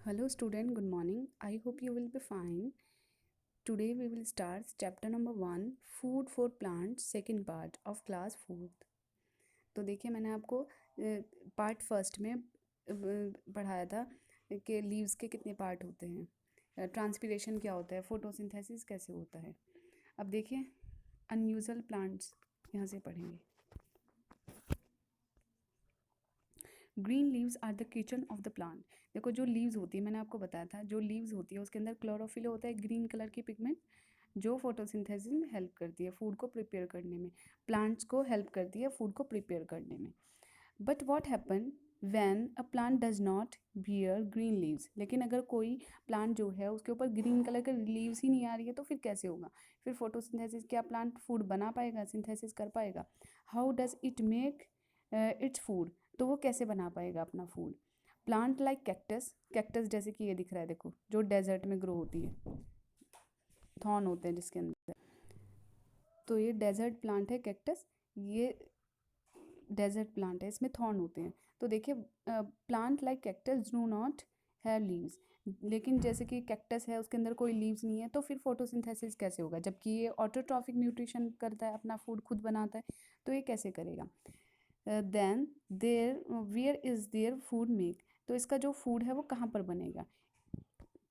Hello student, good morning. I hope you will be fine. Today we will start chapter number 1 Food for Plants second part of class 4th. तो देखिए मैंने आपको part first में पढ़ाया था कि leaves के कितने पार्ट होते हैं, ट्रांसपीरेशन क्या होता है, फोटोसिंथेसिस कैसे होता है। अब देखिए अनयूजुअल प्लांट्स यहाँ से पढ़ेंगे। Green leaves are the kitchen of the plant. देखो जो लीव्स होती है मैंने आपको बताया था, जो लीव्स होती है उसके अंदर क्लोरोफिल होता है, ग्रीन कलर की पिगमेंट जो फोटोसिंथेसिस में हेल्प करती है फूड को प्रिपेयर करने में, प्लांट्स को हेल्प करती है फूड को प्रिपेयर करने में। But what happen when a plant does not bear green leaves. लेकिन अगर कोई प्लांट जो है उसके ऊपर ग्रीन कलर के लीव्स ही नहीं आ रही है तो फिर कैसे होगा? फिर फोटोसिंथेसिस, क्या प्लांट फूड बना पाएगा, सिंथेसिस कर पाएगा? How does it make its food, तो वो कैसे बना पाएगा अपना food? Plant like cactus, cactus जैसे कि ये दिख रहा है देखो, जो डेजर्ट में ग्रो होती है, थॉर्न होते हैं जिसके अंदर, तो ये डेजर्ट प्लांट है कैक्टस, ये डेजर्ट प्लांट है, इसमें थॉर्न होते हैं। तो देखिए plant like cactus do not have leaves, लेकिन जैसे कि कैक्टस है उसके अंदर कोई लीव्स नहीं है तो फिर फोटोसिंथेसिस कैसे होगा? जबकि ये ऑटोट्रॉफिक न्यूट्रिशन करता है, अपना फूड खुद बनाता है, तो ये कैसे करेगा? Then there where is there food make, तो इसका जो फूड है वो कहाँ पर बनेगा?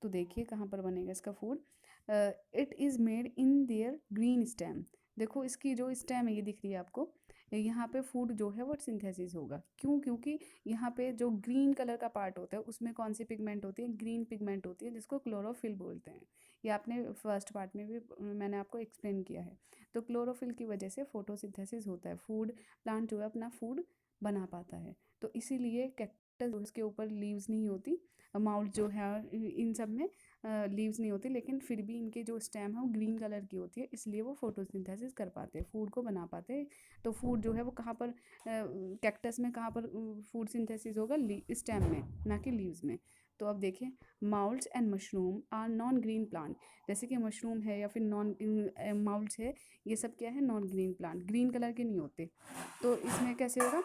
तो देखिए कहाँ पर बनेगा इसका food. It is made in their green stem. देखो इसकी जो स्टेम है ये दिख रही है आपको, यहाँ पे फूड जो है वो सिंथेसिस होगा। क्यों? क्योंकि यहाँ पे जो ग्रीन कलर का पार्ट होता है उसमें कौन सी पिगमेंट होती है? ग्रीन पिगमेंट होती है जिसको क्लोरोफिल बोलते हैं। ये आपने फर्स्ट पार्ट में भी मैंने आपको एक्सप्लेन किया है। तो क्लोरोफिल की वजह से फोटोसिंथेसिस होता है, फूड प्लांट जो है अपना फूड बना पाता है। तो इसीलिए कैक्टस उसके ऊपर लीव्स नहीं होती, माउथ जो है इन सब में लीव्स नहीं होती, लेकिन फिर भी इनके जो स्टेम है वो ग्रीन कलर की होती है, इसलिए वो फोटोसिंथेसिस कर पाते हैं, फूड को बना पाते हैं। तो फूड जो है वो कहाँ पर, कैक्टस में कहाँ पर फूड सिंथेसिस होगा? स्टेम में, ना कि लीव्स में। तो अब देखिए moulds and mushroom are non green plant. जैसे कि मशरूम है या फिर नॉन माउल्ट्स है, ये सब क्या है? Non green plant, green colour के नहीं होते। तो इसमें कैसे होगा?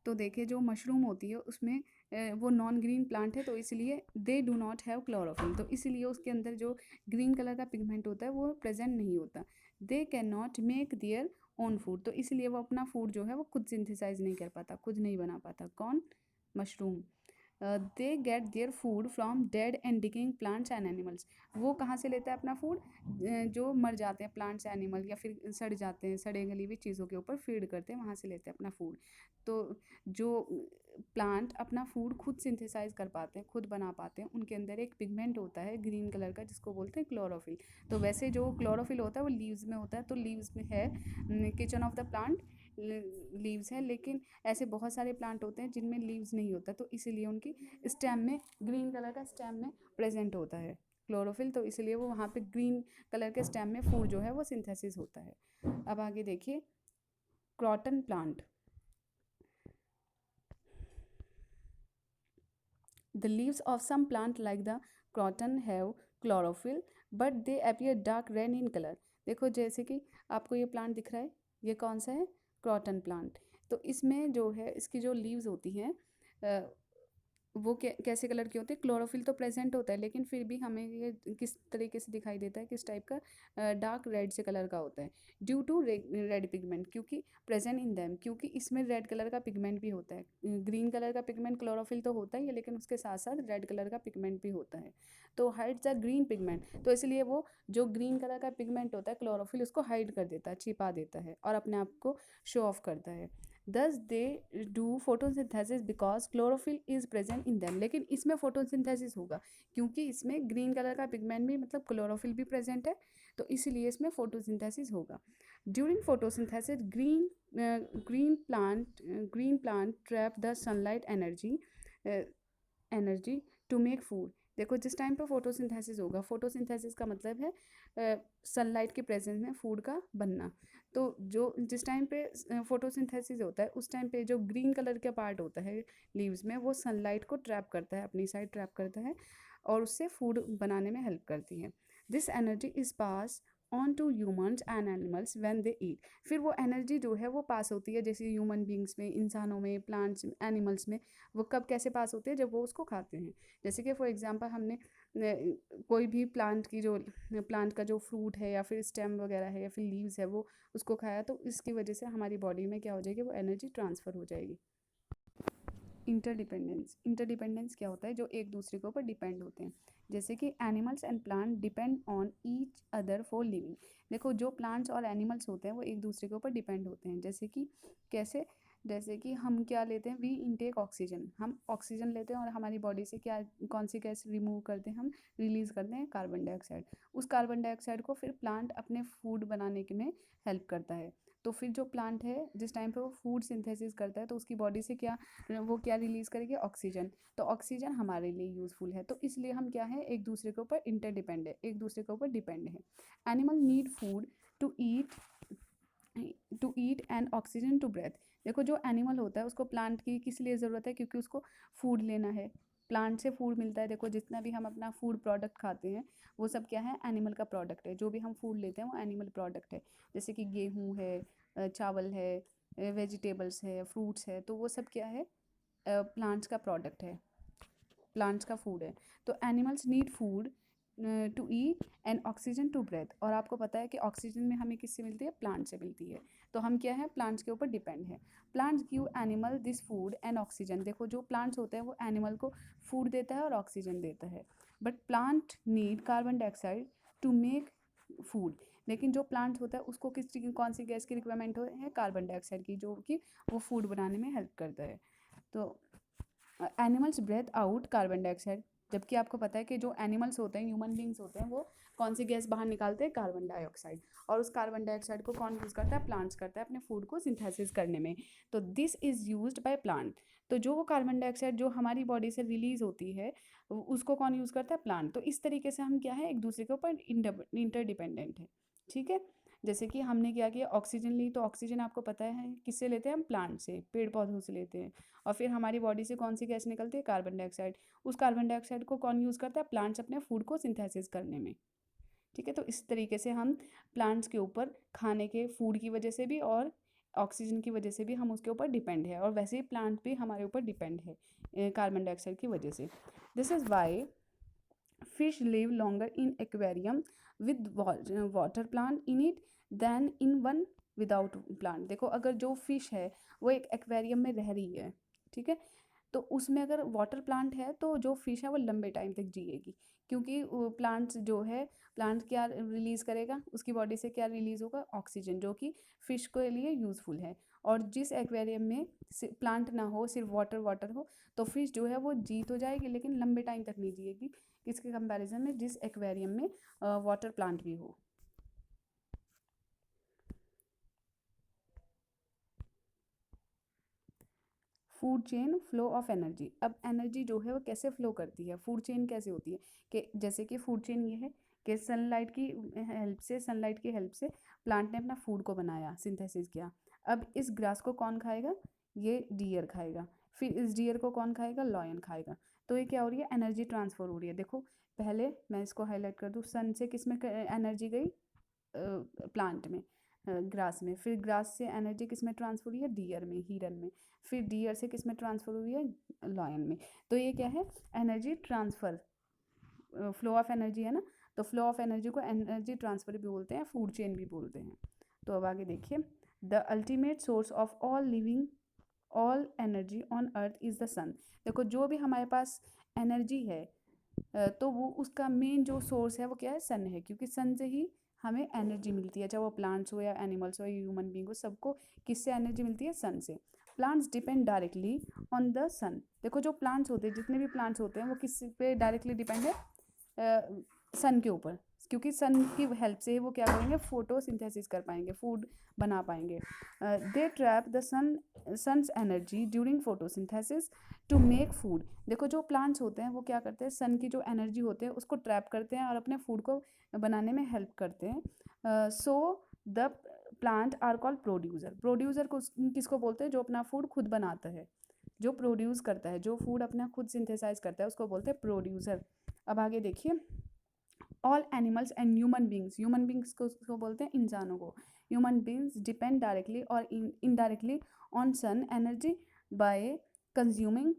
तो देखिए जो मशरूम होती है उसमें वो नॉन ग्रीन प्लांट है, तो इसलिए they do not have chlorophyll, तो इसलिए उसके अंदर जो ग्रीन कलर का पिगमेंट होता है वो प्रेजेंट नहीं होता। They can not make their own food, तो इसलिए वो अपना फूड जो है वो खुद सिंथेसाइज नहीं कर पाता, खुद नहीं बना पाता। कौन? Mushroom. They get their food from dead and decaying plants and animals. वो कहाँ से लेता है अपना फूड? जो मर जाते हैं प्लांट्स एनिमल या फिर सड़ जाते हैं, सड़े गली हुई चीज़ों के ऊपर फीड करते हैं, वहाँ से लेते हैं अपना फूड। तो जो प्लांट अपना फूड खुद सिंथेसाइज कर पाते हैं, खुद बना पाते हैं, उनके अंदर एक पिगमेंट होता है ग्रीन कलर का जिसको बोलते हैं क्लोरोफिल। तो वैसे जो क्लोरोफिल होता है वो लीव्स में होता है, तो लीव्स में है, kitchen of the plant leaves है, लेकिन ऐसे बहुत सारे प्लांट होते हैं जिनमें लीव्स नहीं होता, तो इसीलिए उनकी स्टेम में ग्रीन कलर का स्टेम में प्रेजेंट होता है क्लोरोफिल, तो इसलिए वो वहाँ पे ग्रीन कलर के स्टेम में फूड जो है वो सिंथेसिस होता है। अब आगे देखिए croton plant. The leaves of some plant like the croton have chlorophyll but they appear dark red in color। देखो जैसे कि आपको ये प्लांट दिख रहा है, ये कौन सा है? Croton plant. तो इसमें जो है इसकी जो लीव्स होती हैं वो कैसे कलर की होती है? क्लोरोफिल तो प्रेजेंट होता है लेकिन फिर भी हमें ये किस तरीके से दिखाई देता है, किस टाइप का? डार्क रेड से कलर का होता है, ड्यू टू रेड पिगमेंट, क्योंकि प्रेजेंट इन दैम, क्योंकि इसमें रेड कलर का पिगमेंट भी होता है। ग्रीन कलर का पिगमेंट क्लोरोफिल तो होता ही है लेकिन उसके साथ साथ रेड कलर का पिगमेंट भी होता है, तो हाइड्स द ग्रीन पिगमेंट, तो इसलिए वो जो ग्रीन कलर का पिगमेंट होता है क्लोरोफिल उसको हाइड कर देता है, छिपा देता है और अपने आप को शो ऑफ करता है। दस they do photosynthesis because chlorophyll is present in them, लेकिन इसमें फोटोसिंथेसिस होगा क्योंकि इसमें ग्रीन कलर का पिगमेंट भी मतलब क्लोरोफिल भी प्रेजेंट है, तो इसलिए इसमें फोटोसिंथेसिस होगा। During photosynthesis green plant trap the sunlight energy to make food. देखो जिस टाइम पे फोटोसिंथेसिस होगा, फोटोसिंथेसिस का मतलब है सनलाइट के प्रेजेंस में फूड का बनना, तो जो जिस टाइम पे फोटोसिंथेसिस होता है उस टाइम पे जो ग्रीन कलर का पार्ट होता है लीव्स में वो सनलाइट को ट्रैप करता है, अपनी साइड ट्रैप करता है और उससे फूड बनाने में हेल्प करती है। This energy is pass on to humans and animals when they eat. फिर वो एनर्जी जो है वो पास होती है, जैसे ह्यूमन बींग्स में, इंसानों में, प्लांट्स, एनिमल्स में, वो कब कैसे पास होती है, जब वो उसको खाते हैं। जैसे कि फॉर एग्जांपल हमने कोई भी प्लांट की जो प्लांट का जो फ्रूट है या फिर स्टेम वगैरह है या फिर लीव्स है वो उसको खाया, तो इसकी वजह से हमारी बॉडी में क्या हो जाएगी, वो एनर्जी ट्रांसफ़र हो जाएगी। इंटरडिपेंडेंस, इंटरडिपेंडेंस क्या होता है, जो एक दूसरे के ऊपर डिपेंड होते हैं। जैसे कि animals and plant depend on each other for living. देखो जो प्लांट्स और एनिमल्स होते हैं वो एक दूसरे के ऊपर डिपेंड होते हैं। जैसे कि कैसे, जैसे कि हम क्या लेते हैं, वी इनटेक ऑक्सीजन, हम ऑक्सीजन लेते हैं और हमारी बॉडी से क्या, कौन सी गैस रिमूव करते हैं, हम रिलीज़ करते हैं कार्बन डाइऑक्साइड। उस कार्बन डाइऑक्साइड को फिर प्लांट अपने फूड बनाने के में हेल्प करता है। तो फिर जो प्लांट है जिस टाइम पे वो फूड सिंथेसिस करता है तो उसकी बॉडी से क्या, वो क्या रिलीज़ करेगी, ऑक्सीजन। तो ऑक्सीजन हमारे लिए यूज़फुल है, तो इसलिए हम क्या है, एक दूसरे के ऊपर इंटरडिपेंड है, एक दूसरे के ऊपर डिपेंड है। Animal need food to eat, and oxygen to breathe. देखो जो एनिमल होता है उसको प्लांट की किस लिए ज़रूरत है, क्योंकि उसको फूड लेना है, प्लांट से फूड मिलता है। देखो जितना भी हम अपना फूड प्रोडक्ट खाते हैं वो सब क्या है, एनिमल का प्रोडक्ट है। जो भी हम फूड लेते हैं वो एनिमल प्रोडक्ट है। जैसे कि गेहूँ है, चावल है, वेजिटेबल्स है, फ्रूट्स है, तो वो सब क्या है, प्लांट्स का प्रोडक्ट है, प्लांट्स का फूड है। तो animals need food to eat and oxygen to breathe. और आपको पता है कि ऑक्सीजन में हमें किससे मिलती है, प्लांट से मिलती है। तो हम क्या है, प्लांट्स के ऊपर डिपेंड है। Plants give animal this food and oxygen. देखो जो प्लांट्स होते हैं वो एनिमल को फूड देता है और ऑक्सीजन देता है। But plant need carbon dioxide to make food. लेकिन जो प्लांट होता है उसको कौन सी गैस की रिक्वायरमेंट है, कार्बन डाइऑक्साइड की, जो कि वो फूड बनाने में हेल्प करता है। तो animals breathe out carbon dioxide. जबकि आपको पता है कि जो एनिमल्स होते हैं, ह्यूमन बींग्स होते हैं, वो कौन सी गैस बाहर निकालते हैं, कार्बन डाइऑक्साइड। और उस कार्बन डाइऑक्साइड को कौन यूज़ करता है, प्लांट्स करता है अपने फूड को सिंथेसिस करने में। तो this is used by plant. तो जो वो कार्बन डाइऑक्साइड जो हमारी बॉडी से रिलीज होती है उसको कौन यूज़ करता है, प्लांट। तो इस तरीके से हम क्या है, एक दूसरे के ऊपर इंटरडिपेंडेंट है। ठीक है। जैसे कि हमने क्या किया, ऑक्सीजन ली, तो ऑक्सीजन आपको पता है किससे लेते हैं, हम प्लांट से, पेड़ पौधों से लेते हैं। और फिर हमारी बॉडी से कौन सी गैस निकलती है, कार्बन डाइऑक्साइड। उस कार्बन डाइऑक्साइड को कौन यूज़ करता है, प्लांट्स अपने फूड को सिंथेसिस करने में। ठीक है। तो इस तरीके से हम प्लांट्स के ऊपर खाने के फूड की वजह से भी और ऑक्सीजन की वजह से भी हम उसके ऊपर डिपेंड है। और वैसे ही प्लांट भी हमारे ऊपर डिपेंड है कार्बन डाइऑक्साइड की वजह से। This is why fish live longer in aquarium with water plant in it than in one without plant। देखो अगर जो फिश है वो एक एक्वेरियम में रह रही है, ठीक है, तो उसमें अगर वाटर प्लांट है तो जो फिश है वो लंबे टाइम तक जिएगी। क्योंकि प्लांट्स जो है, प्लांट क्या रिलीज़ करेगा, उसकी बॉडी से क्या रिलीज़ होगा, ऑक्सीजन, जो कि फ़िश के लिए यूज़फुल है। और जिस एक्वेरियम में प्लांट ना हो, सिर्फ वाटर वाटर हो, तो फिश जो है वो जी तो जाएगी लेकिन लंबे टाइम तक नहीं जिएगी, इसके कंपैरिजन में जिस एक्वेरियम में वाटर प्लांट भी हो। Food chain flow of energy. अब एनर्जी जो है वो कैसे फ्लो करती है, फूड चेन कैसे होती है, कि जैसे कि फूड चेन ये है कि सनलाइट की हेल्प से प्लांट ने अपना फूड को बनाया, सिंथेसिस किया। अब इस ग्रास को कौन खाएगा, ये डियर खाएगा। फिर इस डियर को कौन खाएगा, लॉयन खाएगा। तो ये क्या हो रही है, एनर्जी ट्रांसफ़र हो रही है। देखो पहले मैं इसको हाईलाइट कर दूँ, सन से किस में एनर्जी गई, प्लांट में, ग्रास में। फिर ग्रास से एनर्जी किस में ट्रांसफर हुई है, डियर में, हिरन में। फिर डियर से किस में ट्रांसफर हुई है, लॉयन में। तो ये क्या है, energy transfer, flow of energy है ना। तो फ्लो ऑफ एनर्जी को एनर्जी ट्रांसफ़र भी बोलते हैं, फूड चेन भी बोलते हैं। तो अब आगे देखिए, the ultimate source of all living all energy on earth is the sun. देखो जो भी हमारे पास एनर्जी है तो वो उसका मेन जो सोर्स है वो क्या है, सन है। क्योंकि सन से ही हमें एनर्जी मिलती है, चाहे वो प्लांट्स हो या एनिमल्स हो या ह्यूमन बींग हो, सबको किससे एनर्जी मिलती है, सन से। Plants depend directly on the sun. देखो जो प्लांट्स होते हैं, जितने भी प्लांट्स होते हैं वो किस पे डायरेक्टली डिपेंड है, सन के ऊपर। क्योंकि सन की हेल्प से वो क्या करेंगे, फोटोसिंथेसिस कर पाएंगे, फूड बना पाएंगे। They trap the sun's energy during photosynthesis to make food. देखो जो प्लांट्स होते हैं वो क्या करते हैं, सन की जो एनर्जी होते हैं उसको ट्रैप करते हैं और अपने फूड को बनाने में हेल्प करते हैं। So the plant are called producer. Producer को किसको बोलते हैं, जो अपना फूड खुद बनाता है, जो प्रोड्यूस करता है, जो फूड अपना खुद सिंथेसाइज करता है, उसको बोलते हैं प्रोड्यूसर। अब आगे देखिए, all animals and human beings को बोलते हैं इंसानों को, ह्यूमन बींग्स डिपेंड डायरेक्टली और indirectly on sun energy by consuming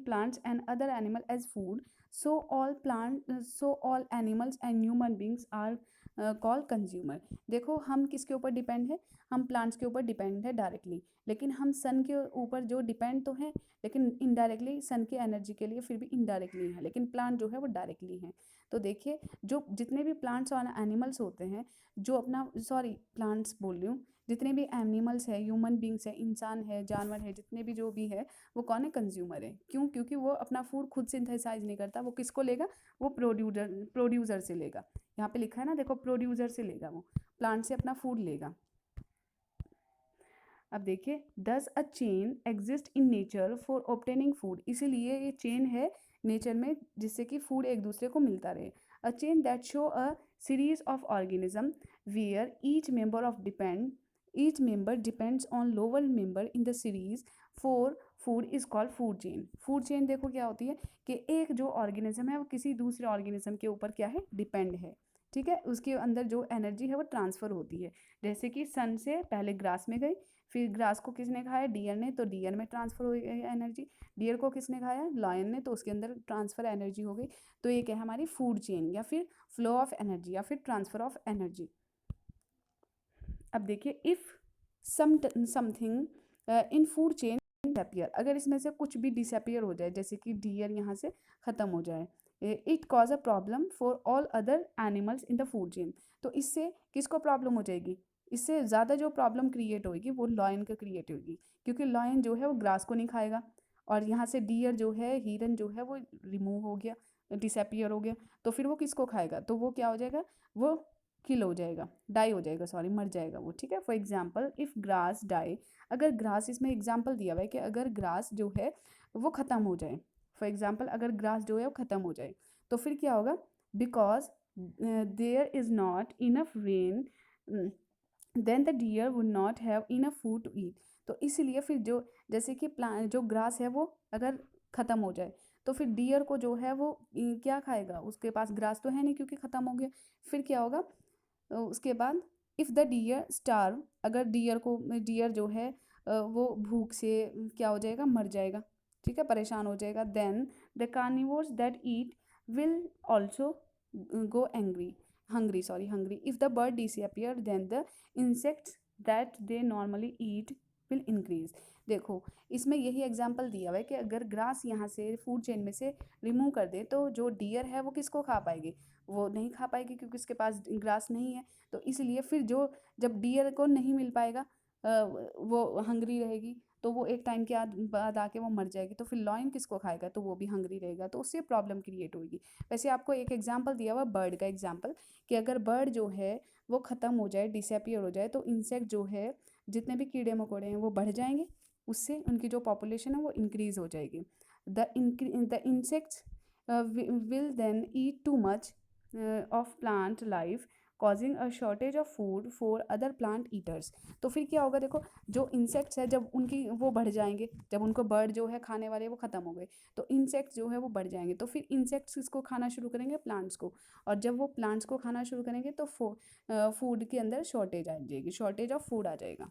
plants and other animal as food. So all animals and human beings are call consumer. देखो हम किसके ऊपर डिपेंड है, हम प्लांट्स के ऊपर डिपेंड है डायरेक्टली, लेकिन हम सन के ऊपर जो डिपेंड तो है लेकिन इनडायरेक्टली सन की एनर्जी के लिए फिर भी इनडायरेक्टली है, लेकिन प्लांट जो है वो डायरेक्टली है। तो देखिए जो जितने भी प्लांट्स और एनिमल्स होते हैं जो अपना प्लांट्स बोल रही हूँ, जितने भी एनिमल्स है, ह्यूमन बींग्स है, इंसान है, जानवर है, जितने भी जो भी है वो कौन है, कंज्यूमर है। क्यों? क्योंकि वो अपना फूड खुद सिंथेसाइज नहीं करता, वो किसको लेगा, वो प्रोड्यूसर से लेगा। यहाँ पे लिखा है ना, देखो प्रोड्यूसर से लेगा, वो प्लांट से अपना फूड लेगा। अब देखिए does a chain exist in nature for obtaining food, इसीलिए ये चेन है नेचर में जिससे कि फूड एक दूसरे को मिलता रहे। A chain that show a series of organism where each member depends on lower member in the series for food is called food chain. Food chain देखो क्या होती है कि एक जो ऑर्गेनिज्म है वो किसी दूसरे ऑर्गेनिज्म के ऊपर क्या है, डिपेंड है। ठीक है, उसके अंदर जो एनर्जी है वो ट्रांसफ़र होती है। जैसे कि सन से पहले ग्रास में गई, फिर ग्रास को किसने खाया, डियर ने, तो डियर में ट्रांसफ़र हो गई एनर्जी। डियर को किसने खाया, लायन ने, तो उसके अंदर ट्रांसफ़र एनर्जी हो गई। तो ये क्या है हमारी फूड चेन, या फिर फ्लो ऑफ एनर्जी, या फिर ट्रांसफ़र ऑफ एनर्जी। अब देखिए if something in food chain disappear, अगर इसमें से कुछ भी डिसअपियर हो जाए, जैसे कि डियर यहाँ से ख़त्म हो जाए, it cause a problem for all other animals in the food chain. तो इससे किसको प्रॉब्लम हो जाएगी, इससे ज़्यादा जो प्रॉब्लम क्रिएट होगी वो लॉयन को क्रिएट होगी, क्योंकि लॉयन जो है वो ग्रास को नहीं खाएगा, और यहाँ से डियर जो है, हिरन जो है वो रिमूव हो गया, डिसअपियर हो गया, तो फिर वो किसको खाएगा, तो वो क्या हो जाएगा, वो किल हो जाएगा, डाई हो जाएगा, मर जाएगा वो। ठीक है, for example if grass die, अगर ग्रास, इसमें एग्जाम्पल दिया हुआ है कि अगर ग्रास जो है वो ख़त्म हो जाए, फॉर एग्जाम्पल अगर ग्रास जो है वो ख़त्म हो जाए, तो फिर क्या होगा, because there is not enough rain then the deer would not have enough food to eat. तो इसलिए फिर जो, जैसे कि प्लांट जो ग्रास है वो अगर ख़त्म हो जाए, तो फिर डियर को जो है वो क्या खाएगा, उसके पास ग्रास तो है नहीं क्योंकि ख़त्म हो गया। फिर क्या होगा, उसके बाद इफ़ द डियर स्टार्व, अगर डियर जो है वो भूख से क्या हो जाएगा, मर जाएगा। ठीक है, परेशान हो जाएगा। Then the carnivores that eat will also go hungry if the bird disappear then the insects that they normally eat will increase। देखो इसमें यही एग्जाम्पल दिया हुआ है कि अगर ग्रास यहाँ से फूड चेन में से रिमूव कर दे तो जो डियर है वो किसको खा पाएगी, वो नहीं खा पाएगी क्योंकि उसके पास ग्रास नहीं है। तो इसलिए फिर जो, जब डियर को नहीं मिल पाएगा, वो हंग्री रहेगी, तो वो एक टाइम के बाद आके वो मर जाएगी, तो फिर लॉयन किसको खाएगा, तो वो भी हंग्री रहेगा, तो उससे प्रॉब्लम क्रिएट होगी। वैसे आपको एक एग्जांपल दिया हुआ बर्ड का एग्जांपल, कि अगर बर्ड जो है वो ख़त्म हो जाए, डिसअपियर हो जाए, तो इंसेक्ट जो है, जितने भी कीड़े मकोड़े हैं वो बढ़ जाएंगे, उससे उनकी जो पॉपुलेशन है वो इंक्रीज़ हो जाएगी। The insects will then eat too much of plant life causing a shortage of food for other plant eaters. तो फिर क्या होगा, देखो जो इंसेक्ट्स है जब उनकी वो बढ़ जाएंगे, जब उनको बर्ड जो है खाने वाले वो ख़त्म हो गए, तो इंसेक्ट्स जो है वो बढ़ जाएंगे, तो फिर इंसेक्ट्स किसको खाना शुरू करेंगे, प्लांट्स को, और जब वो प्लांट्स को खाना शुरू करेंगे तो फूड के अंदर शॉर्टेज आ जाएगी, शॉर्टेज ऑफ फूड आ जाएगा।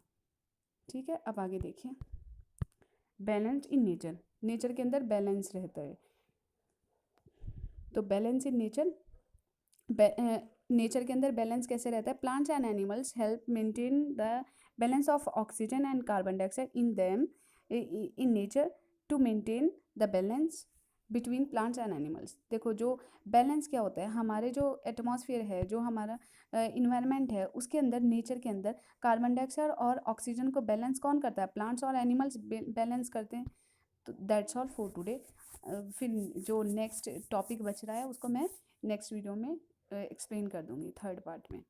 ठीक है, अब आगे देखिए बैलेंस इन नेचर, नेचर के अंदर बैलेंस रहता है। तो बैलेंस इन नेचर, नेचर के अंदर बैलेंस कैसे रहता है, plants and animals help maintain the balance of oxygen and carbon dioxide in them in nature to maintain the balance between plants and animals. देखो जो बैलेंस क्या होता है, हमारे जो एटमॉस्फेयर है, जो हमारा इन्वायरमेंट है, उसके अंदर, नेचर के अंदर कार्बन डाइऑक्साइड और ऑक्सीजन को बैलेंस कौन करता है, प्लांट्स और एनिमल्स बैलेंस करते हैं। तो दैट्स ऑल फॉर टुडे। फिर जो नेक्स्ट टॉपिक बच रहा है उसको मैं नेक्स्ट वीडियो में एक्सप्लेन कर दूँगी, थर्ड पार्ट में।